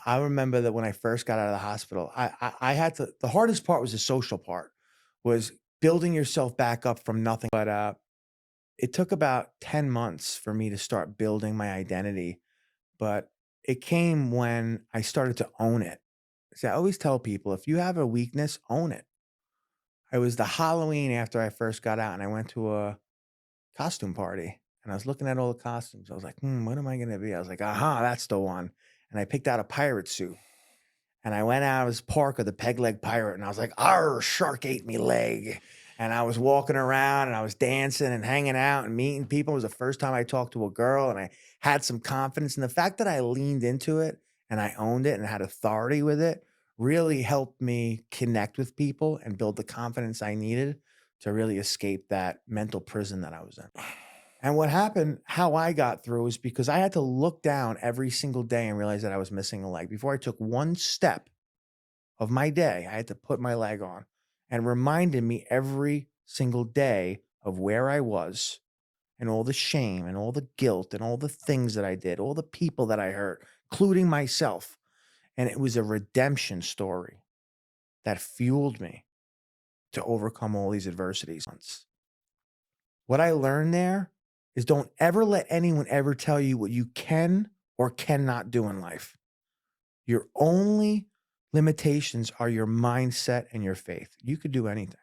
I remember that when I first got out of the hospital, I had to the hardest part was the social part, was building yourself back up from nothing, but, it took about 10 months for me to start building my identity, but it came when I started to own it. See, I always tell people, if you have a weakness, own it. It was the Halloween after I first got out, and I went to a costume party, and I was looking at all the costumes. I was like, "Hmm, what am I gonna be?" I was like, "Aha, that's the one." And I picked out a pirate suit, and I went out as Parker, the peg leg pirate, and I was like, "Arr, shark ate me leg." And I was walking around and I was dancing and hanging out and meeting people. It was the first time I talked to a girl, and I had some confidence. And the fact that I leaned into it and I owned it and had authority with it really helped me connect with people and build the confidence I needed to really escape that mental prison that I was in. And what happened, how I got through is because I had to look down every single day and realize that I was missing a leg. Before I took one step of my day, I had to put my leg on and reminded me every single day of where I was and all the shame and all the guilt and all the things that I did, all the people that I hurt, including myself. And it was a redemption story that fueled me to overcome all these adversities. What I learned there is don't ever let anyone ever tell you what you can or cannot do in life. Your only limitations are your mindset and your faith. You could do anything.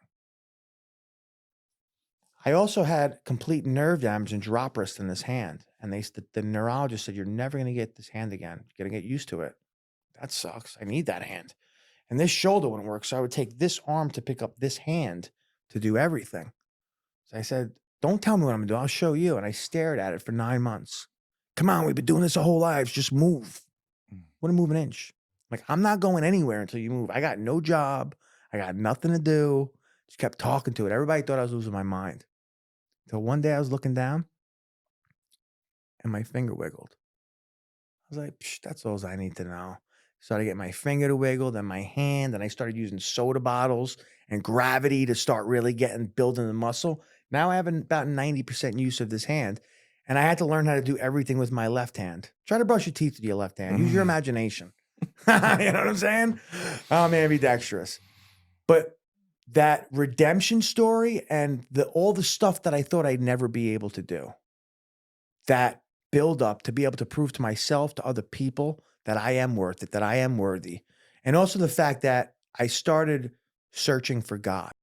I also had complete nerve damage and drop wrist in this hand. And the neurologist said, "You're never going to get this hand again. You're going to get used to it." That sucks. I need that hand. And this shoulder wouldn't work. So I would take this arm to pick up this hand to do everything. So I said, "Don't tell me what I'm gonna do. I'll show you." And I stared at it for 9 months. "Come on, we've been doing this our whole lives. Just move." Mm. Wouldn't move an inch. Like, I'm not going anywhere until you move. I got no job. I got nothing to do. Just kept talking to it. Everybody thought I was losing my mind. Till one day I was looking down and my finger wiggled. I was like, "Psh, that's all I need to know." Started getting my finger to wiggle, then my hand, and I started using soda bottles and gravity to start really getting building the muscle. Now I have about 90% use of this hand, and I had to learn how to do everything with my left hand. Try to brush your teeth with your left hand. Use your Mhm. imagination. You know what I'm saying? I'm ambidextrous. But that redemption story and all the stuff that I thought I'd never be able to do, that build up to be able to prove to myself, to other people that I am worth it, that I am worthy. And also the fact that I started searching for God.